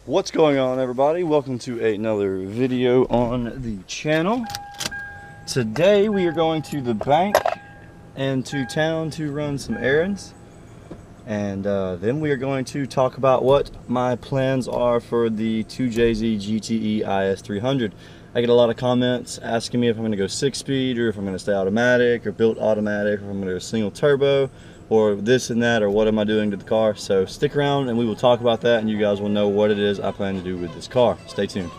What's going on, everybody? Welcome to another video on the channel. Today we are going to the bank and to town to run some errands, and then we are going to talk about what my plans are for the 2JZGTE IS300. I get a lot of comments asking me if I'm going to go 6-speed or if I'm going to stay automatic or built automatic, or if I'm going to go single turbo or this and that, or what am I doing to the car. So stick around and we will talk about that, and you guys will know what it is I plan to do with this car. Stay tuned.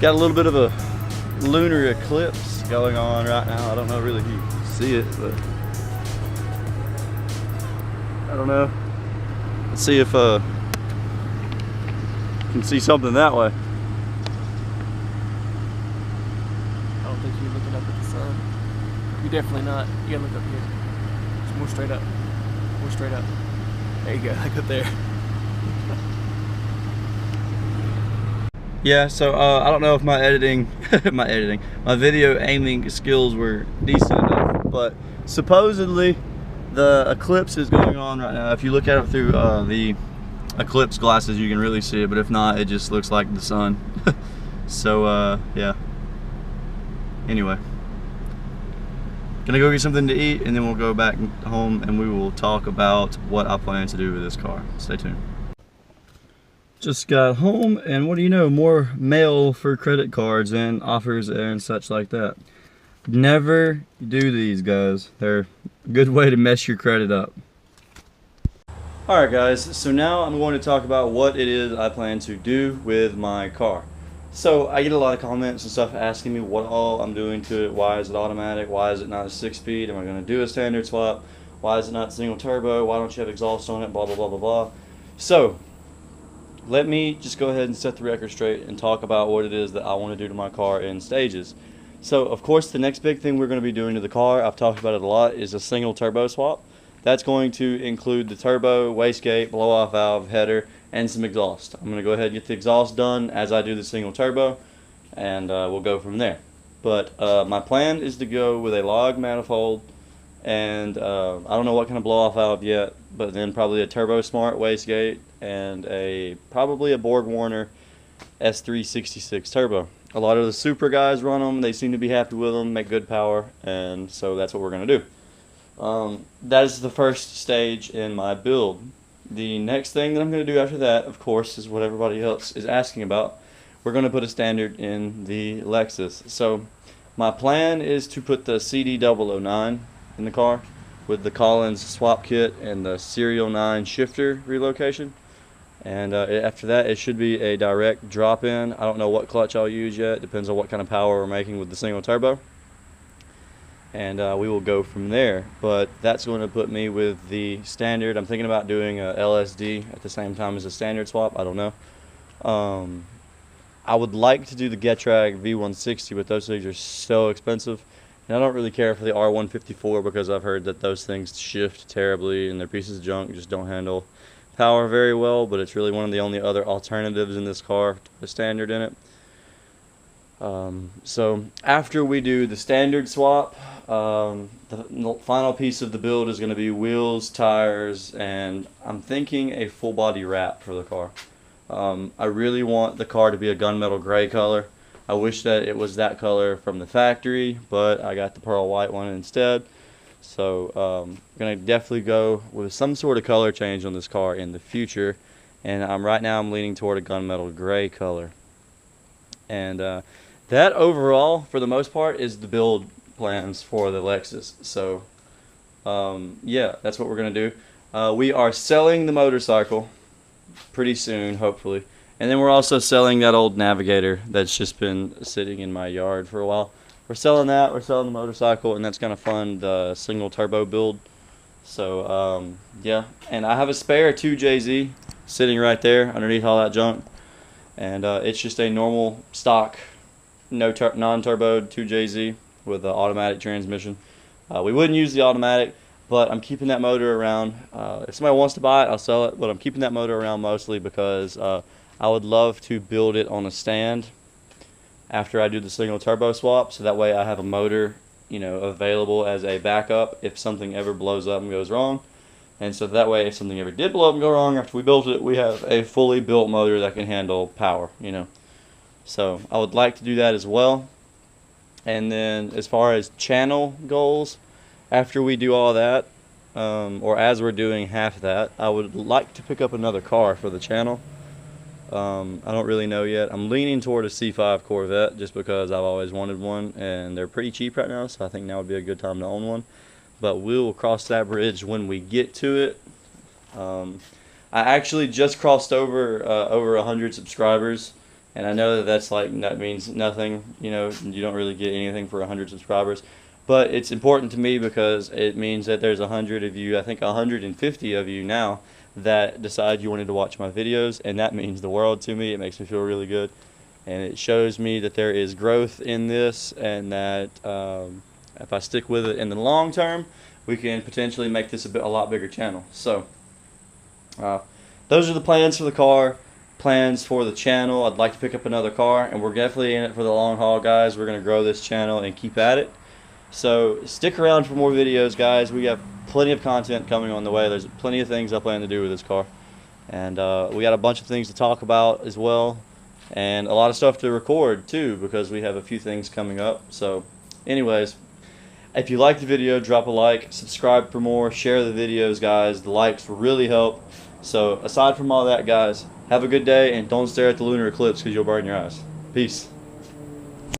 Got a little bit of a lunar eclipse going on right now. I don't know really if you can see it, but I don't know. Let's see if you can see something that way. I don't think you're looking up at the sun. You're definitely not. You gotta look up here. Just more straight up. More straight up. There you go, like up there. Yeah, so I don't know if my my video aiming skills were decent enough, but supposedly the eclipse is going on right now. If you look at it through the eclipse glasses, you can really see it, but if not, it just looks like the sun. So yeah. Anyway, gonna go get something to eat, and then we'll go back home and we will talk about what I plan to do with this car. Stay tuned. Just got home, and what do you know, more mail for credit cards and offers and such like that. Never do these, guys. They're a good way to mess your credit up. Alright guys, so now I'm going to talk about what it is I plan to do with my car. So I get a lot of comments and stuff asking me what all I'm doing to it. Why is it automatic? Why is it not a 6-speed? Am I going to do a standard swap? Why is it not single turbo? Why don't you have exhaust on it? Blah blah blah blah blah. So let me just go ahead and set the record straight and talk about what it is that I want to do to my car in stages. So of course the next big thing we're going to be doing to the car, I've talked about it a lot, is a single turbo swap. That's going to include the turbo, wastegate, blow off valve, header, and some exhaust. I'm going to go ahead and get the exhaust done as I do the single turbo, and we'll go from there. But my plan is to go with a log manifold, and I don't know what kind of blow off valve yet, but then probably a Turbo Smart wastegate and probably a Borg Warner S366 turbo. A lot of the super guys run them. They seem to be happy with them, make good power, and so that's what we're going to do. That is the first stage in my build. The next thing that I'm going to do after that, of course, is what everybody else is asking about. We're going to put a standard in the Lexus. So my plan is to put the CD009 in the car with the Collins swap kit and the Serial 9 shifter relocation, and after that it should be a direct drop-in. I don't know what clutch I'll use yet. Depends on what kind of power we're making with the single turbo, and we will go from there. But that's going to put me with the standard. I'm thinking about doing a LSD at the same time as a standard swap. I don't know. I would like to do the Getrag V160, but those things are so expensive. And I don't really care for the R154 because I've heard that those things shift terribly and they're pieces of junk, just don't handle power very well, but it's really one of the only other alternatives in this car to the standard in it. So after we do the standard swap, the final piece of the build is going to be wheels, tires, and I'm thinking a full body wrap for the car. I really want the car to be a gunmetal gray color. I wish that it was that color from the factory, but I got the pearl white one instead. So I'm going to definitely go with some sort of color change on this car in the future. And right now I'm leaning toward a gunmetal gray color. And that overall, for the most part, is the build plans for the Lexus. So yeah, that's what we're going to do. We are selling the motorcycle pretty soon, hopefully. And then we're also selling that old Navigator that's just been sitting in my yard for a while. We're selling that, we're selling the motorcycle, and that's going to fund the single turbo build. So, yeah. And I have a spare 2JZ sitting right there underneath all that junk. And it's just a normal stock, non-turboed 2JZ with an automatic transmission. We wouldn't use the automatic. but I'm keeping that motor around. If somebody wants to buy it, I'll sell it, but I'm keeping that motor around mostly because I would love to build it on a stand after I do the single turbo swap, so that way I have a motor, you know, available as a backup if something ever blows up and goes wrong. And so that way, if something ever did blow up and go wrong after we built it, we have a fully built motor that can handle power, you know. So I would like to do that as well. And then as far as channel goals, after we do all that, or as we're doing half that, I would like to pick up another car for the channel. I don't really know yet. I'm leaning toward a C5 Corvette just because I've always wanted one, and they're pretty cheap right now, so I think now would be a good time to own one. But we'll cross that bridge when we get to it. I actually just crossed over 100 subscribers, and I know that means nothing. You know, you don't really get anything for 100 subscribers. But it's important to me because it means that there's 100 of you, I think 150 of you now, that decide you wanted to watch my videos, and that means the world to me. It makes me feel really good, and it shows me that there is growth in this, and that if I stick with it in the long term, we can potentially make this a lot bigger channel. So those are the plans for the car, plans for the channel. I'd like to pick up another car, and we're definitely in it for the long haul, guys. We're going to grow this channel and keep at it. So stick around for more videos, guys. We have plenty of content coming on the way. There's plenty of things I plan to do with this car, and we got a bunch of things to talk about as well, and a lot of stuff to record too, because we have a few things coming up. So anyways, if you like the video, drop a like, subscribe for more, share the videos, guys. The likes really help. So aside from all that, guys, have a good day, and don't stare at the lunar eclipse because you'll burn your eyes. Peace.